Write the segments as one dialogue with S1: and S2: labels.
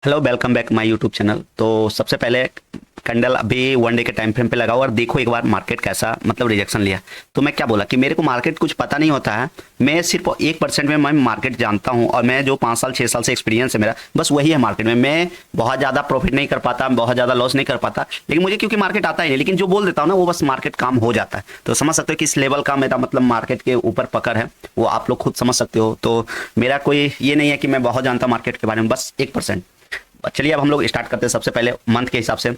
S1: Hello, welcome back my YouTube channel. तो सबसे पहले कैंडल अभी वन डे के टाइम फ्रेम पे लगाओ और देखो एक बार मार्केट कैसा मतलब रिजेक्शन लिया। तो मैं क्या बोला कि मेरे को मार्केट कुछ पता नहीं होता है। मैं सिर्फ 1% में मैं मार्केट जानता हूं और मैं जो 5 साल 6 साल से एक्सपीरियंस है मेरा, बस वही है मार्केट में। मैं बहुत ज़्यादा प्रॉफिट नहीं कर पाता, बहुत ज़्यादा लॉस नहीं कर पाता, लेकिन मुझे क्योंकि मार्केट आता ही नहीं, लेकिन जो बोल देता हूँ ना वो बस मार्केट काम हो जाता है। तो समझ सकते हो कि इस लेवल का मेरा मतलब मार्केट के ऊपर पकड़ है, वो आप लोग खुद समझ सकते हो। तो मेरा कोई ये नहीं है कि मैं बहुत जानता मार्केट के बारे में, बस 1%। चलिए अब हम लोग स्टार्ट करते हैं सबसे पहले मंथ के हिसाब से।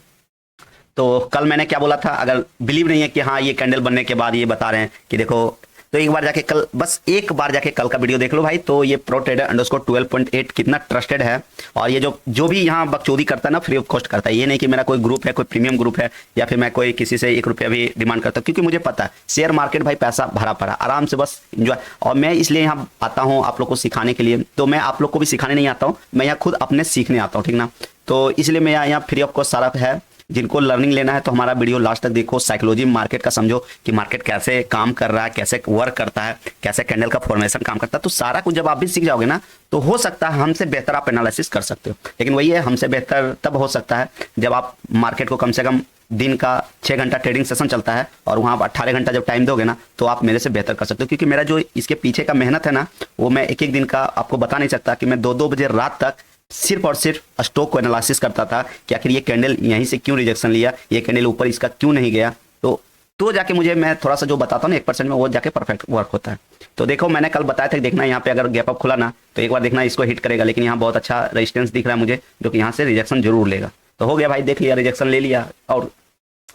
S1: तो कल मैंने क्या बोला था, अगर बिलीव नहीं है कि हाँ ये कैंडल बनने के बाद ये बता रहे हैं कि देखो, तो एक बार जाके कल, बस एक बार जाके कल का वीडियो देख लो भाई। तो ये प्रो ट्रेडर अंडरस्कोर 12.8 कितना ट्रस्टेड है। और ये जो भी यहाँ बकचोदी करता है ना, फ्री ऑफ कॉस्ट करता है। ये नहीं कि मेरा कोई ग्रुप है, कोई प्रीमियम ग्रुप है, या फिर मैं कोई किसी से 1 रुपया भी डिमांड करता हूँ, क्योंकि मुझे पता है शेयर मार्केट भाई पैसा भरा पड़ा, आराम से बस इंजॉय। और मैं इसलिए यहाँ आता हूँ आप लोग को सिखाने के लिए। तो मैं आप लोग को भी सिखाने नहीं आता हूँ, मैं यहाँ खुद अपने सीखने आता हूँ, ठीक ना। तो इसलिए मैं यहाँ फ्री ऑफ कॉस्ट सारा है। जिनको लर्निंग लेना है तो हमारा वीडियो लास्ट तक देखो, साइकोलॉजी मार्केट का समझो कि मार्केट कैसे काम कर रहा है, कैसे वर्क करता है, कैसे कैंडल का फॉर्मेशन काम करता है। तो सारा कुछ जब आप भी सीख जाओगे ना, तो हो सकता है हमसे बेहतर आप एनालिसिस कर सकते हो। लेकिन वही है, हमसे बेहतर तब हो सकता है जब आप मार्केट को कम से कम दिन का 6 घंटा ट्रेडिंग सेशन चलता है और वहाँ 18 घंटा जब टाइम दोगे ना, तो आप मेरे से बेहतर कर सकते हो। क्योंकि मेरा जो इसके पीछे का मेहनत है ना, वो मैं एक एक दिन का आपको बता नहीं सकता। कि मैं 2-2 बजे रात तक सिर्फ और सिर्फ स्टॉक को एनालिसिस करता था कि आखिर ये कैंडल यहीं से क्यों रिजेक्शन लिया, ये कैंडल ऊपर इसका क्यों नहीं गया। तो जाके मुझे, मैं थोड़ा सा जो बताता हूँ ना 1% में, वो जाके परफेक्ट वर्क होता है। तो देखो मैंने कल बताया था, देखना यहाँ पे अगर गैप अप खुला ना, तो एक बार देखना इसको हिट करेगा। लेकिन यहाँ बहुत अच्छा रेजिस्टेंस दिख रहा है मुझे, जो कि यहाँ से रिजेक्शन जरूर लेगा। तो हो गया भाई, देख लिया, रिजेक्शन ले लिया। और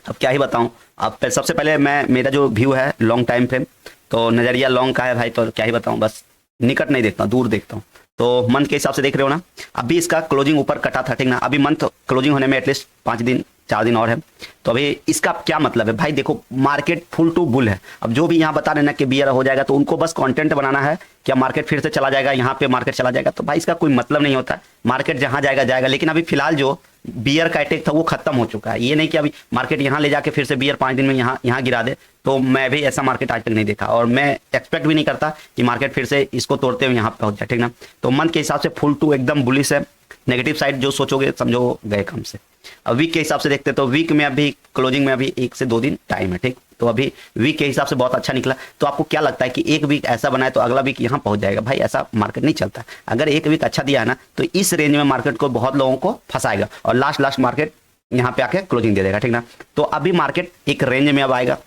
S1: अब क्या ही बताऊं। अब सबसे पहले मेरा जो व्यू है लॉन्ग टाइम फ्रेम, तो नजरिया लॉन्ग का है भाई। तो क्या ही बताऊं, बस निकट नहीं देखता, दूर देखता हूं। तो मंथ के हिसाब से देख रहे हो ना, अभी इसका क्लोजिंग ऊपर कटा था, ठीक ना। अभी मंथ क्लोजिंग होने में एटलीस्ट 5 दिन 4 दिन और है। तो अभी इसका क्या मतलब है भाई, देखो मार्केट फुल टू बुल है। अब जो भी यहाँ बता रहे ना कि बियर हो जाएगा, तो उनको बस कंटेंट बनाना है, क्या मार्केट फिर से चला जाएगा, यहाँ पे मार्केट चला जाएगा। तो भाई इसका कोई मतलब नहीं होता, मार्केट जहां जाएगा जाएगा। लेकिन अभी फिलहाल जो बियर का अटैक था वो खत्म हो चुका है। ये नहीं कि अभी मार्केट यहाँ ले जाके फिर से बियर 5 दिन में यहाँ गिरा दे। तो मैं भी ऐसा मार्केट आज तक नहीं देखा, और मैं एक्सपेक्ट भी नहीं करता कि मार्केट फिर से इसको तोड़ते हुए यहाँ पहुंच जाए, ठीक ना। तो मंथ के हिसाब से फुल टू एकदम बुलिश है। नेगेटिव साइड जो सोचोगे समझो गए काम से। अब वीक के हिसाब से देखते तो वीक में अभी क्लोजिंग में अभी 1 से 2 दिन टाइम है, ठीक। तो अभी वीक के हिसाब से बहुत अच्छा निकला। तो आपको क्या लगता है कि एक वीक ऐसा बनाए तो अगला वीक यहाँ पहुंच जाएगा? भाई ऐसा मार्केट नहीं चलता। अगर एक वीक अच्छा दिया है ना, तो इस रेंज में मार्केट को बहुत लोगों को फंसाएगा और लास्ट मार्केट यहाँ पे आके क्लोजिंग दे देगा, ठीक ना। तो अभी मार्केट एक रेंज में अब आएगा।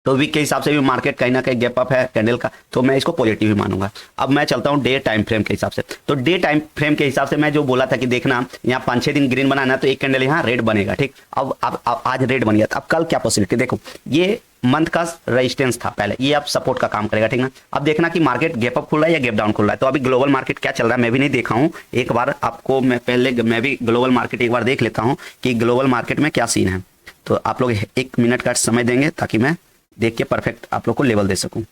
S1: तो वीक के हिसाब से भी मार्केट कहीं ना कहीं गैप अप है कैंडल का, तो मैं इसको पॉजिटिव ही मानूंगा। अब मैं चलता हूं डे टाइम फ्रेम के हिसाब से। तो डे टाइम फ्रेम के हिसाब से मैं जो बोला था कि देखना यहाँ 5-6 दिन ग्रीन बनाना, तो एक कैंडल यहाँ रेड बनेगा, ठीक। अब आज रेड बन गया, अब कल क्या पॉसिबिलिटी, देखो ये मंथ का रेजिस्टेंस था पहले, ये अब सपोर्ट का काम करेगा, ठीक ना। अब देखना कि मार्केट गैप अप खुल रहा है या गैप डाउन खुल रहा है। तो अभी ग्लोबल मार्केट क्या चल रहा है मैं भी नहीं देखा हूं, एक बार आपको मैं भी ग्लोबल मार्केट एक बार देख लेता हूं कि ग्लोबल मार्केट में क्या सीन है। तो आप लोग 1 मिनट का समय देंगे ताकि मैं देख के परफेक्ट आप लोग को लेवल दे सकूं।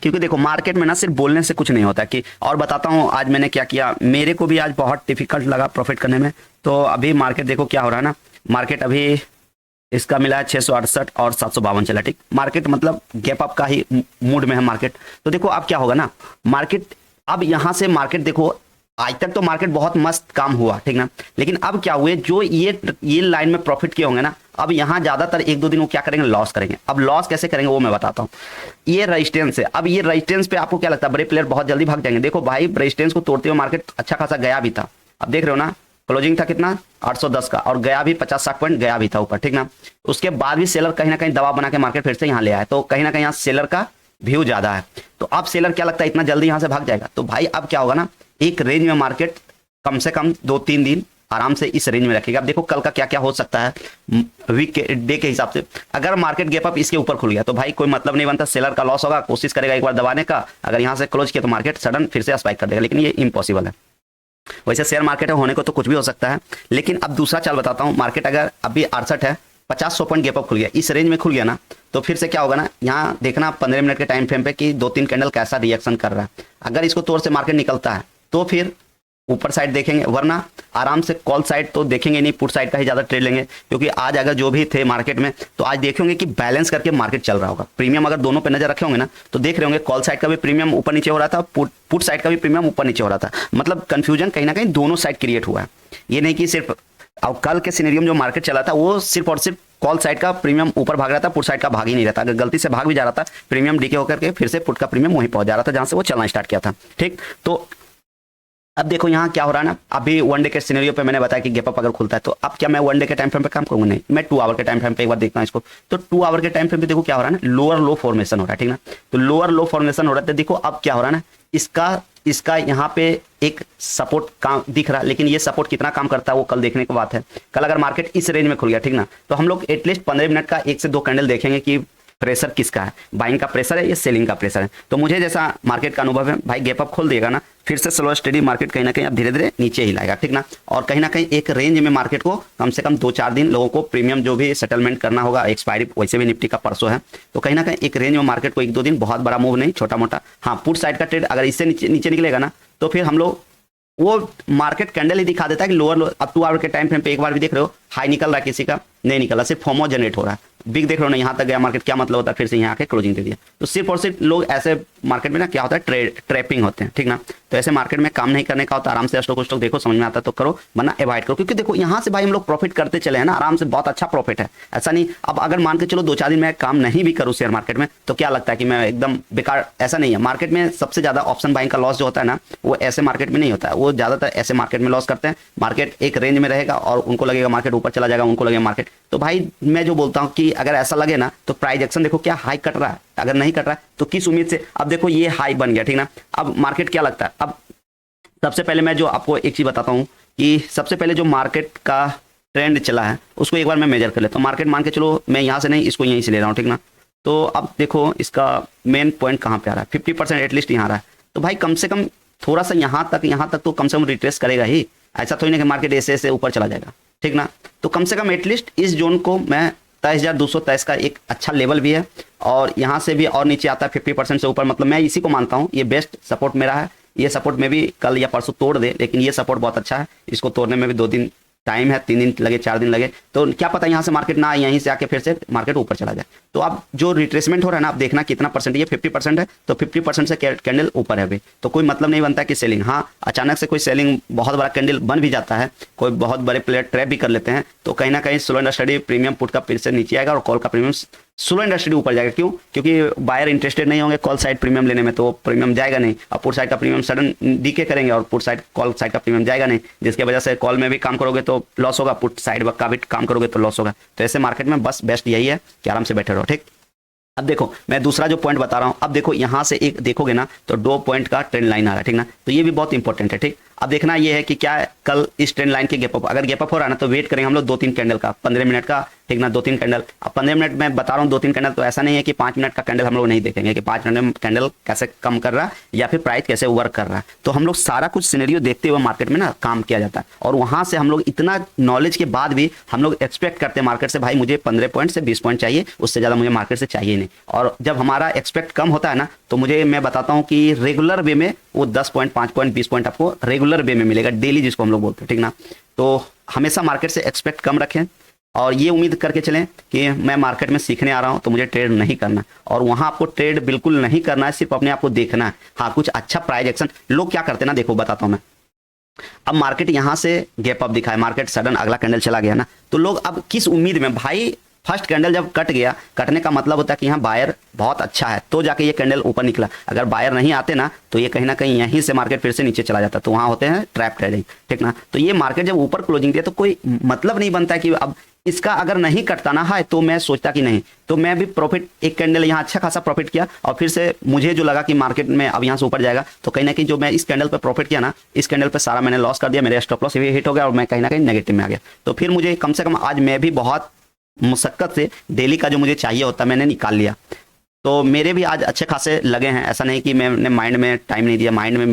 S1: क्योंकि देखो मार्केट में ना सिर्फ बोलने से कुछ नहीं होता। कि और बताता हूं आज मैंने क्या किया, मेरे को भी आज बहुत डिफिकल्ट लगा प्रॉफिट करने में। तो अभी मार्केट देखो क्या हो रहा है ना, मार्केट अभी इसका मिला है 668 और 752 चला, ठीक। मार्केट मतलब गैप अप का ही मूड में है मार्केट। तो देखो अब क्या होगा ना, मार्केट अब यहां से मार्केट देखो, आज तक तो मार्केट बहुत मस्त काम हुआ, ठीक ना। लेकिन अब क्या हुए, जो ये लाइन में प्रॉफिट किए होंगे ना, अब यहां ज्यादातर 1-2 दिन वो क्या करेंगे, लॉस करेंगे। अब लॉस कैसे करेंगे वो मैं बताता हूं। ये रेजिस्टेंस है, अब ये रेजिस्टेंस पे आपको क्या लगता है बड़े प्लेयर बहुत जल्दी भाग जाएंगे? देखो भाई रेजिस्टेंस को तोड़ते हुए मार्केट अच्छा खासा गया भी था। अब देख रहे हो ना, क्लोजिंग था कितना 810 का, और गया भी 50-60 पॉइंट गया भी था ऊपर, ठीक ना। उसके बाद भी सेलर कहीं ना कहीं दबाव बना के मार्केट फिर से यहाँ ले आया। तो कहीं ना कहीं यहाँ सेलर का व्यू ज्यादा है। तो अब सेलर क्या लगता है इतना जल्दी यहां से भाग जाएगा? तो भाई अब क्या होगा ना, एक रेंज में मार्केट कम से कम 2-3 दिन आराम से इस रेंज में रखेगा। अब देखो कल का क्या क्या हो सकता है वीक के डे के हिसाब से। अगर मार्केट गैप अप इसके ऊपर खुल गया तो भाई कोई मतलब नहीं बनता, सेलर का लॉस होगा, कोशिश करेगा एक बार दबाने का। अगर यहाँ से क्लोज किया तो मार्केट सडन फिर से स्पाइक कर देगा, लेकिन ये इम्पॉसिबल है। वैसे शेयर मार्केट होने को तो कुछ भी हो सकता है। लेकिन अब दूसरा चाल बताता हूँ, मार्केट अगर अभी 68 है, 50-100 पॉइंट गैप अप खुल गया, इस रेंज में खुल गया ना, तो फिर से क्या होगा ना, यहाँ देखना 15 मिनट के टाइम फ्रेम पे कि 2-3 कैंडल कैसा रिएक्शन कर रहा है। अगर इसको तोड़ से मार्केट निकलता है तो फिर ऊपर साइड देखेंगे, वरना आराम से कॉल साइड तो देखेंगे नहीं, पुट साइड का ही ज्यादा ट्रेड लेंगे। क्योंकि आज अगर जो भी थे मार्केट में, तो आज देखेंगे कि बैलेंस करके मार्केट चल रहा होगा। प्रीमियम अगर दोनों पे नजर रखे होंगे ना, तो देख रहे होंगे कॉल साइड का भी प्रीमियम ऊपर नीचे हो रहा था, पुट साइड का भी प्रीमियम ऊपर नीचे हो रहा था। मतलब कंफ्यूजन कहीं ना कहीं दोनों साइड क्रिएट हुआ है। ये नहीं कि सिर्फ अब कल के सिनेरियो में जो मार्केट चला था वो सिर्फ और सिर्फ कॉल साइड का प्रीमियम ऊपर भाग रहा था, पुट साइड का भाग ही नहीं रहता। अगर गलती से भाग भी जा रहा था प्रीमियम डीके होकर के फिर से पुट का प्रीमियम वहीं पहुंच जा रहा था जहां से वो चलना स्टार्ट किया था। ठीक, तो अब देखो यहाँ क्या हो रहा है ना, अभी वन डे के सिनेरियो पे मैंने बताया कि गैप अप अगर खुलता है तो अब क्या मैं वन डे के टाइम फ्रेम पे काम करूंगा, नहीं, मैं 2 आवर के टाइम फ्रेम पे एक बार देखता हूँ इसको। तो 2 आवर के टाइम फ्रेम पे देखो क्या हो रहा है ना, लोअर लो फॉर्मेशन हो रहा है। ठीक ना, तो लोअर लो फॉर्मेशन हो रहा है। देखो अब क्या हो रहा है ना, इसका यहाँ पे एक सपोर्ट काम दिख रहा है, लेकिन ये सपोर्ट कितना काम करता है वो कल देखने की बात है। कल अगर मार्केट इस रेंज में खुल गया, ठीक ना, तो हम लोग एटलीस्ट 15 मिनट का 1 से 2 कैंडल देखेंगे कि प्रेशर किसका है, बाइंग का प्रेशर है या सेलिंग का प्रेशर है। तो मुझे जैसा मार्केट का अनुभव है भाई, गैप अप खोल देगा ना फिर से स्लो स्टडी मार्केट कहीं ना कहीं अब धीरे धीरे नीचे ही लाएगा। ठीक ना, और कहीं ना कहीं एक रेंज में मार्केट को कम से कम 2-4 दिन लोगों को प्रीमियम जो भी सेटलमेंट करना होगा, एक्सपायरी वैसे भी निफ्टी का परसों है, तो कहीं ना कहीं एक रेंज में मार्केट को 1-2 दिन, बहुत बड़ा मूव नहीं, छोटा मोटा, हाँ पुट साइड का ट्रेड अगर इससे नीचे निकलेगा ना तो फिर हम लोग वो मार्केट कैंडल ही दिखा देता है कि लोअर अब 2 आवर के टाइम फ्रेम पे एक बार भी देख रहे हो हाई निकल रहा है, किसी का नहीं निकला, सिर्फ फोमो जनरेट हो रहा है। बिग देख रहे हो ना, यहाँ तक गया मार्केट, क्या मतलब होता है, फिर से यहाँ आके क्लोजिंग दे दिया। तो सिर्फ और सिर्फ लोग ऐसे मार्केट में ना क्या होता है, ट्रैपिंग होते हैं। ठीक ना, तो ऐसे मार्केट में काम नहीं करने का होता, आराम से स्टॉक देखो, समझ में आता तो करो, वरना अवॉइड करो। क्योंकि देखो यहाँ से भाई हम लोग प्रॉफिट करते चले हैं ना आराम से, बहुत अच्छा प्रॉफिट है, ऐसा नहीं। अब अगर मान के चलो 2-4 दिन मैं काम नहीं भी करूँ शेयर मार्केट में तो क्या लगता है कि मैं एकदम बेकार, ऐसा नहीं है। मार्केट में सबसे ज्यादा ऑप्शन बाइंग का लॉस जो होता है ना वो ऐसे मार्केट में नहीं होता है, वो ज्यादातर ऐसे मार्केट में लॉस करते हैं। मार्केट एक रेंज में रहेगा और उनको लगेगा मार्केट ऊपर चला जाएगा, उनको लगेगा मार्केट, तो भाई मैं जो बोलता हूँ कि अगर ऐसा लगे ना तो प्राइस एक्शन देखो क्या हाई कट रहा है, अगर नहीं कट रहा है तो किस उम्मीद से, अब देखो ये हाई बन गया। ठीक ना, अब मार्केट क्या लगता है, अब सबसे पहले मैं जो आपको एक चीज बताता हूँ कि सबसे पहले जो मार्केट का ट्रेंड चला है उसको एक बार मैं मेजर कर लेता हूँ। मार्केट मान के चलो मैं यहाँ से नहीं, इसको यहीं से ले रहा हूँ। ठीक ना, तो अब देखो इसका मेन पॉइंट कहाँ पे आ रहा है, 50% एटलीस्ट यहाँ आ रहा है। तो भाई कम से कम थोड़ा सा यहाँ तक तो कम से कम रिट्रेस करेगा ही, ऐसा थोड़ी ना कि मार्केट ऐसे ऊपर चला जाएगा। ठीक ना, तो कम से कम एटलीस्ट इस जोन को मैं 23,223 का एक अच्छा लेवल भी है, और यहाँ से भी और नीचे आता है 50% से ऊपर, मतलब मैं इसी को मानता हूँ ये बेस्ट सपोर्ट मेरा है। ये सपोर्ट में भी कल या परसों तोड़ दे, लेकिन ये सपोर्ट बहुत अच्छा है, इसको तोड़ने में भी 2 दिन टाइम है, 3 दिन लगे, 4 दिन लगे, तो क्या पता यहाँ से मार्केट ना, यहीं से आके फिर से मार्केट ऊपर चला जाए। तो अब जो रिट्रेसमेंट हो रहा है ना, आप देखना कितना परसेंट, ये 50% है, तो 50% से कैंडल ऊपर है अभी, तो कोई मतलब नहीं बनता कि सेलिंग, हाँ अचानक से कोई सेलिंग बहुत बड़ा कैंडल बन भी जाता है, कोई बहुत बड़े प्लेयर ट्रैप भी कर लेते हैं, तो कहीं ना कहीं slow and study premium put का फिर से नीचे आएगा और कॉल का प्रीमियम स्लो एंड स्टडी ऊपर जाएगा। क्यों? क्योंकि बायर इंटरेस्टेड नहीं होंगे कॉल साइड प्रीमियम लेने में, तो प्रीमियम जाएगा नहीं, और पुट साइड का प्रीमियम सडन डीके करेंगे और पुट साइड कॉल साइड का प्रीमियम जाएगा नहीं, जिसकी वजह से कॉल में भी काम करोगे तो लॉस होगा, पुट साइड का भी काम करोगे तो लॉस होगा। तो ऐसे मार्केट में बस बेस्ट यही है कि आराम से बैठे रहो। ठीक, अब देखो मैं दूसरा जो पॉइंट बता रहा हूं, अब देखो यहां से एक देखोगे ना तो 2 पॉइंट का ट्रेंड लाइन आ रहा है। ठीक ना, तो ये भी बहुत इंपॉर्टेंट है। ठीक, अब देखना ये है कि क्या कल इस ट्रेंड लाइन के गैप अप, अगर गैप अप हो रहा है ना तो वेट करेंगे हम लोग 2-3 कैंडल का, 15 मिनट का। ठीक ना, 2-3 कैंडल, अब 15 मिनट में बता रहा हूँ 2-3 कैंडल, तो ऐसा नहीं है कि 5 मिनट का कैंडल हम लोग नहीं देखेंगे कि 5 मिनट में कैंडल कैसे कम कर रहा है या फिर प्राइस कैसे वर्क कर रहा है। तो हम लोग सारा कुछ सिनेरियो देखते हुए मार्केट में ना काम किया जाता है, और वहां से हम लोग इतना नॉलेज के बाद भी हम लोग एक्सपेक्ट करते हैं मार्केट से, भाई मुझे 15 पॉइंट से 20 पॉइंट चाहिए, उससे ज्यादा मुझे मार्केट से चाहिए नहीं। और जब हमारा एक्सपेक्ट कम होता है ना तो मुझे, मैं बताता हूँ कि रेगुलर वे में वो 10 पॉइंट, 5 पॉइंट, 20 पॉइंट आपको रेगुलर वे में मिलेगा, डेली जिसको हम लोग बोलते हैं। ठीक ना, तो हमेशा मार्केट से एक्सपेक्ट कम रखें और ये उम्मीद करके चलें कि मैं मार्केट में सीखने आ रहा हूं तो मुझे ट्रेड नहीं करना, और वहां आपको ट्रेड बिल्कुल नहीं करना है, सिर्फ अपने आप को देखना है। हाँ, कुछ अच्छा प्राइस एक्शन, लोग क्या करते हैं ना, देखो बताता हूं मैं। अब मार्केट यहां से गैप अप दिखा है, मार्केट सडन अगला कैंडल चला गया ना, तो लोग अब किस उम्मीद में, भाई फर्स्ट कैंडल जब कट गया, कटने का मतलब होता है कि यहाँ बायर बहुत अच्छा है तो जाके ये कैंडल ऊपर निकला। अगर बायर नहीं आते ना तो ये कहीं ना कहीं यहीं से मार्केट फिर से नीचे चला जाता, तो वहां होते हैं ट्रैप ट्रेडिंग। ठीक ना, तो ये मार्केट जब ऊपर क्लोजिंग दिया तो कोई मतलब नहीं बनता है कि अब इसका अगर नहीं कटता ना है, तो मैं सोचता कि नहीं, तो मैं भी प्रॉफिट, एक कैंडल यहाँ अच्छा खासा प्रॉफिट किया और फिर से मुझे जो लगा कि मार्केट में अब यहाँ से ऊपर जाएगा, तो कहीं ना कहीं जो मैं इस कैंडल पे प्रॉफिट किया ना, इस कैंडल पे सारा मैंने लॉस कर दिया, मेरे स्टॉप लॉस भी हिट हो गया और मैं कहीं ना कहीं नेगेटिव में आ गया। तो फिर मुझे कम से कम आज मैं भी बहुत मुशक्कत से डेली का जो मुझे चाहिए होता मैंने निकाल लिया, तो मेरे भी आज अच्छे खासे लगे हैं। ऐसा नहीं कि मैंने माइंड में टाइम नहीं दिया, माइंड में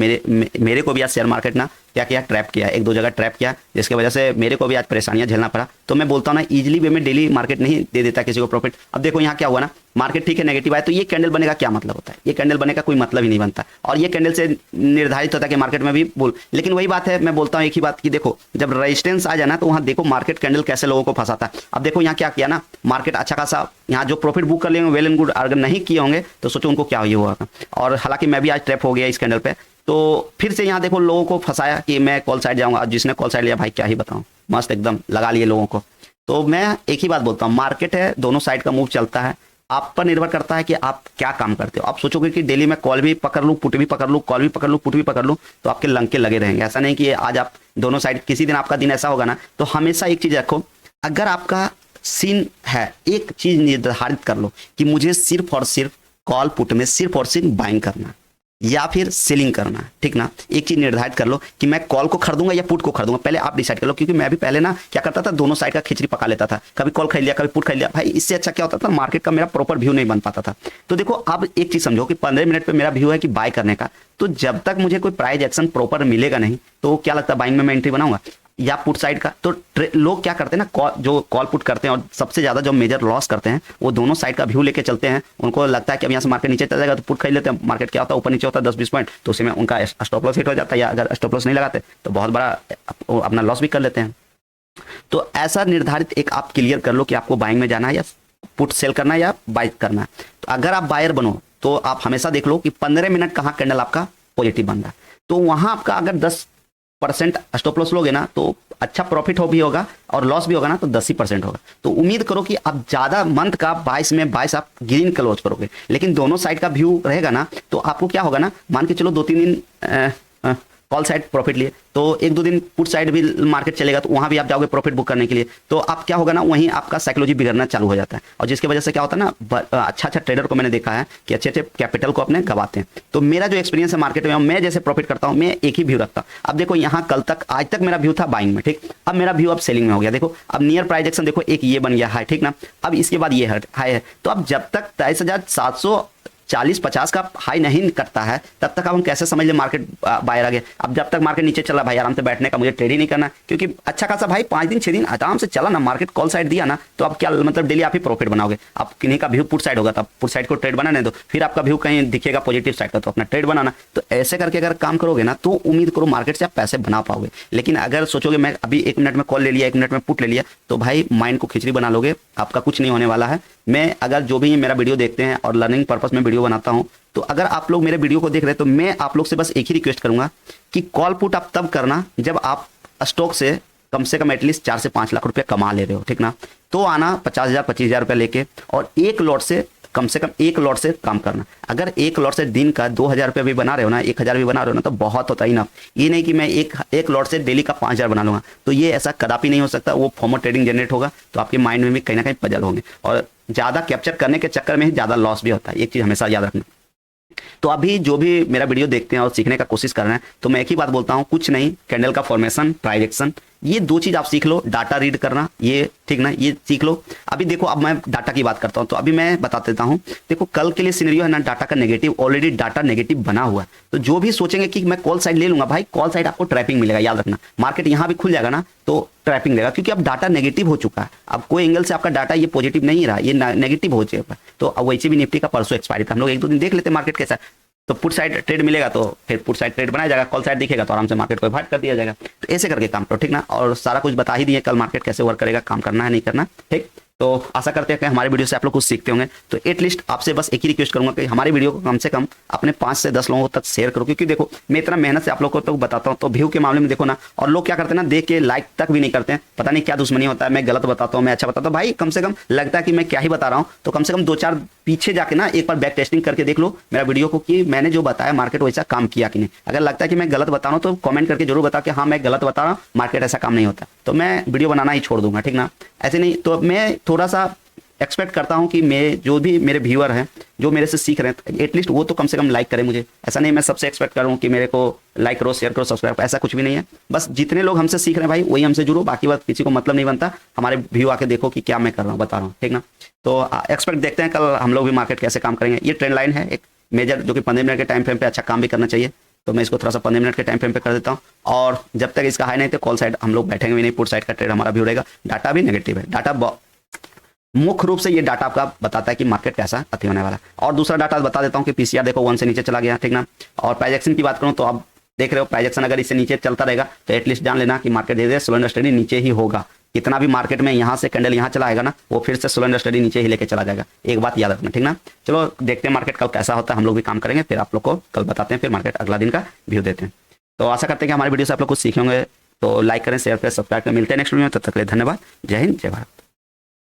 S1: मेरे को भी आज शेयर मार्केट ना क्या किया, ट्रैप किया, 1-2 जगह ट्रैप किया, जिसकी वजह से मेरे को भी आज परेशानियां झेलना पड़ा। तो मैं बोलता हूँ ना, इजीली वे में डेली मार्केट नहीं दे देता किसी को प्रॉफिट। अब देखो यहाँ क्या हुआ ना, मार्केट ठीक है नेगेटिव आया, तो ये कैंडल बनेगा क्या मतलब होता है, ये कैंडल बने का कोई मतलब ही नहीं बनता, और ये कैंडल से निर्धारित होता है कि मार्केट में भी बोल। लेकिन वही बात है, मैं बोलता हूँ एक ही बात की, देखो जब रेजिस्टेंस आ जाए ना तो वहाँ देखो मार्केट कैंडल कैसे लोगों को फंसाता है। अब देखो यहाँ क्या किया ना, मार्केट अच्छा खासा यहाँ जो प्रॉफिट बुक कर लेंगे वेल एंड गुड, अगर नहीं किए होंगे तो सोचो उनको क्या हुआ होगा। और हालांकि मैं भी आज ट्रैप हो गया इस कैंडल पे, तो फिर से यहाँ देखो लोगों को फंसाया कि मैं कॉल साइड जाऊंगा, जिसने कॉल साइड लिया भाई क्या ही बताऊं, मस्त एकदम लगा लिए लोगों को। तो मैं एक ही बात बोलता हूँ, मार्केट है, दोनों साइड का मूव चलता है, आप पर निर्भर करता है कि आप क्या काम करते हो। आप सोचोगे कि डेली मैं कॉल भी पकड़ लूँ, पुट भी पकड़ लूँ, कॉल भी पकड़ लूँ, पुट भी पकड़ लूँ, तो आपके लंके लगे रहेंगे। ऐसा नहीं कि आज आप दोनों साइड, किसी दिन आपका दिन ऐसा होगा ना, तो हमेशा एक चीज रखो, अगर आपका सीन है, एक चीज निर्धारित कर लो कि मुझे सिर्फ और सिर्फ कॉल पुट में सिर्फ और सिर्फ बाइंग करना या फिर सेलिंग करना, ठीक ना। एक चीज निर्धारित कर लो कि मैं कॉल को खरीदूंगा या पुट को खरीदूंगा, पहले आप डिसाइड कर लो। क्योंकि मैं भी पहले ना क्या करता था, दोनों साइड का खिचड़ी पका लेता था, कभी कॉल खरीद लिया कभी पुट खरीद लिया, भाई इससे अच्छा क्या होता था, मार्केट का मेरा प्रॉपर व्यू नहीं बन पाता था। तो देखो अब एक चीज समझो कि 15 मिनट पे मेरा व्यू है कि बाय करने का, तो जब तक मुझे कोई प्राइस एक्शन प्रॉपर मिलेगा नहीं, तो क्या लगता है बाइंग में मैं एंट्री बनाऊंगा या पुट साइड का। तो लोग क्या करते हैं ना, जो कॉल पुट करते हैं और सबसे ज्यादा जो मेजर लॉस करते हैं, वो दोनों साइड का व्यू लेके चलते हैं। उनको लगता है कि अब यहाँ से मार्केट नीचे चल जाएगा तो पुट खरीद लेते हैं, मार्केट क्या होता है ऊपर नीचे होता है 10-20 पॉइंट, तो उसी में उनका स्टॉप लॉस हिट हो जाता है, या अगर स्टॉप लॉस नहीं लगाते तो बहुत बड़ा अपना लॉस भी कर लेते हैं। तो ऐसा निर्धारित एक आप क्लियर कर लो कि आपको बाइंग में जाना है या पुट सेल करना है या बाय करना है। तो अगर आप बायर बनो तो आप हमेशा देख लो कि 15 मिनट कहाँ कैंडल आपका पॉजिटिव बन रहा है, तो वहां आपका अगर 10% स्टॉप लॉस लोगे ना तो अच्छा प्रॉफिट हो भी होगा, और लॉस भी होगा ना तो 10% होगा। तो उम्मीद करो कि आप ज्यादा मंथ का 22 में 22 आप ग्रीन क्लोज करोगे, लेकिन दोनों साइड का व्यू रहेगा ना, तो आपको क्या होगा ना, मान के चलो 2-3 दिन कॉल साइड प्रॉफिट लिए, तो 1-2 दिन पुट साइड भी मार्केट चलेगा, तो वहां भी आप जाओगे प्रॉफिट बुक करने के लिए, तो आप क्या होगा ना, वहीं आपका साइकोलॉजी बिगड़ना चालू हो जाता है, और जिसकी वजह से क्या होता है ना, अच्छा ट्रेडर को मैंने देखा है कि अच्छे कैपिटल को अपने गवाते हैं। तो मेरा जो एक्सपीरियंस है मार्केट में, मैं जैसे प्रॉफिट करता हूं, मैं एक ही व्यू रखता हूं। अब देखो यहाँ कल तक आज तक मेरा व्यू था बाइंग में, ठीक, अब मेरा व्यू अब सेलिंग में हो गया। देखो अब नियर प्राइस एक्शन देखो, एक ये बन गया हाई, ठीक ना, अब इसके बाद ये हाई है। तो अब जब तक 23,740-50 का हाई नहीं करता है, तब तक अब हम कैसे समझ ले मार्केट बायर आ गया। अब जब तक मार्केट नीचे चला भाई, आराम से बैठने का, मुझे ट्रेड ही नहीं करना, क्योंकि अच्छा खासा भाई 5 दिन 6 दिन आराम से चला ना, मार्केट कॉल साइड दिया ना, तो अब क्या मतलब डेली आप ही प्रॉफिट बनाओगे। आप किन्हीं का व्यू पुट साइड होगा, तो आप पुट साइड को ट्रेड बनाने दो, फिर आपका व्यू कहीं दिखेगा पॉजिटिव साइड का, तो अपना ट्रेड बनाना। तो ऐसे करके अगर काम करोगे ना, तो उम्मीद करो मार्केट से आप पैसे बना पाओगे। लेकिन अगर सोचोगे मैं अभी 1 मिनट में कॉल ले लिया, 1 मिनट में पुट ले लिया, तो भाई माइंड को खिचड़ी बना लोगे, आपका कुछ नहीं होने वाला है। मैं अगर जो भी मेरा वीडियो देखते हैं और लर्निंग पर्पस में वीडियो बनाता हूं, तो अगर आप लोग मेरे वीडियो को देख रहे हैं, तो मैं आप लोग से बस एक ही रिक्वेस्ट करूंगा कि कॉल पुट आप तब करना जब आप स्टॉक से कम एटलीस्ट 4 से 5 लाख रुपए कमा ले रहे हो, ठीक ना। तो आना 50,000 25,000 रुपए लेके, और एक लॉट से कम एक लॉट से काम करना। अगर एक लॉट से दिन का 2,000 रुपये भी बना रहे हो ना, 1,000 भी बना रहे हो ना, तो बहुत होता ही ना। ये नहीं कि मैं एक लॉट से डेली का 5,000 बना लूंगा, तो ये ऐसा कदापि नहीं हो सकता। वो फॉर्मर ट्रेडिंग जनरेट होगा, तो आपके माइंड में भी कहीं ना कहीं पजल होंगे, और ज्यादा कैप्चर करने के चक्कर में ही ज्यादा लॉस भी होता है। एक चीज हमेशा याद रखना। तो अभी जो भी मेरा वीडियो देखते हैं और सीखने का कोशिश कर रहे हैं, तो मैं एक ही बात बोलता हूं, कुछ नहीं, कैंडल का फॉर्मेशन, प्राइस एक्शन, ये 2 चीज आप सीख लो। डाटा रीड करना, ये ठीक ना, ये सीख लो। अभी देखो, अब मैं डाटा की बात करता हूं, तो अभी मैं बता देता हूं। देखो कल के लिए सिनेरियो है ना, डाटा का नेगेटिव, ऑलरेडी डाटा नेगेटिव बना हुआ है। तो जो भी सोचेंगे कि मैं कॉल साइड ले लूंगा, भाई कॉल साइड आपको ट्रैपिंग मिलेगा, याद रखना। मार्केट यहां भी खुल जाएगा ना, तो ट्रैपिंग लेगा, क्योंकि अब डाटा नेगेटिव हो चुका है। अब कोई एंगल से आपका डाटा ये पॉजिटिव नहीं रहा, ये नेगेटिव हो चुका है। तो अब वैसे भी निफ्टी का परसों एक्सपायरी था, हम लोग 1-2 दिन देख लेते मार्केट कैसा। तो पुट साइड ट्रेड मिलेगा तो फिर पुट साइड ट्रेड बनाया जाएगा, कॉल साइड दिखेगा तो आराम से मार्केट को भाट कर दिया जाएगा। तो ऐसे करके काम करो, ठीक ना। और सारा कुछ बता ही दिए कल मार्केट कैसे वर्क करेगा, काम करना है नहीं करना, ठीक। तो आशा करते हैं कि हमारे वीडियो से आप लोग कुछ सीखते होंगे। तो एटलीस्ट आपसे बस एक ही रिक्वेस्ट करूंगा कि हमारे वीडियो को कम से कम अपने 5 से 10 लोगों तक शेयर करो, क्योंकि देखो मैं इतना मेहनत से आप लोगों को तो बताता हूं, तो व्यू के मामले में देखो ना, और लोग क्या करते हैं ना, देख के लाइक तक भी नहीं करते हैं। पता नहीं क्या दुश्मनी होता है, मैं गलत बताता हूं, मैं अच्छा बताता हूं, भाई कम से कम लगता है कि मैं क्या ही बता रहा हूं, तो कम से कम 2-4 पीछे जाके ना एक बार बैक टेस्टिंग करके देख लो मेरा वीडियो को, कि मैंने जो बताया मार्केट वैसा काम किया कि नहीं। अगर लगता है कि मैं गलत बता रहा हूं, तो कमेंट करके जरूर बताओ कि हाँ मैं गलत बता रहा हूं, मार्केट ऐसा काम नहीं होता, तो मैं वीडियो बनाना ही छोड़ दूंगा, ठीक ना। ऐसे नहीं, तो मैं थोड़ा सा एक्सपेक्ट करता हूं कि मैं जो भी मेरे व्यूअर हैं, जो मेरे से सीख रहे हैं, एटलीस्ट वो तो कम से कम लाइक करें मुझे। ऐसा नहीं मैं सबसे एक्सपेक्ट करूं कि मेरे को लाइक करो, शेयर करो, सब्सक्राइब, ऐसा कुछ भी नहीं है। बस जितने लोग हमसे सीख रहे हैं भाई, वही हमसे जुड़ो, बाकी बात किसी को मतलब नहीं बनता। हमारे व्यू आके देखो कि क्या मैं कर रहा हूँ, बता रहा हूँ, ठीक ना। तो एक्सपेक्ट देखते हैं कल हम लोग भी मार्केट कैसे काम करेंगे। ये ट्रेंड लाइन है एक मेजर, जो कि 15 मिनट के टाइम फ्रेम पे अच्छा काम भी करना चाहिए, तो मैं इसको थोड़ा सा 15 मिनट के टाइम फ्रेम पे कर देता हूँ। और जब तक इसका हाई नहीं, तो कॉल साइड हम लोग बैठेंगे भी नहीं, पुट साइड का ट्रेड हमारा भी रहेगा। डाटा भी नेगेटिव है, डाटा मुख्य रूप से ये डाटा आपका बताता है कि मार्केट कैसा अति होने वाला है। और दूसरा डाटा बता देता हूं कि पीसीआर देखो 1 से नीचे चला गया, ठीक ना। और प्राइस एक्शन की बात करूं तो आप देख रहे हो, प्राइस एक्शन अगर इससे नीचे चलता रहेगा, तो एटलीस्ट जान लेना कि मार्केट धीरे धीरे स्लो एंड स्टेडी नीचे ही होगा, कितना भी मार्केट में यहाँ से कैंडल यहाँ चला आएगा ना, वो फिर से स्लो एंड स्टडी नीचे ही लेके चला जाएगा। एक बात याद रखना, ठीक ना। चलो देखते हैं मार्केट कल कैसा होता है, हम लोग भी काम करेंगे, फिर आप लोग को कल बताते हैं, फिर मार्केट अगला दिन का व्यू देते हैं। तो आशा करते हैं कि हमारी वीडियो से आप लोग कुछ सीखे होंगे। तो लाइक करें, शेयर करें, सब्सक्राइब करें। मिलते हैं नेक्स्ट वीडियो में, तब तक के लिए धन्यवाद। जय हिंद, जय भारत।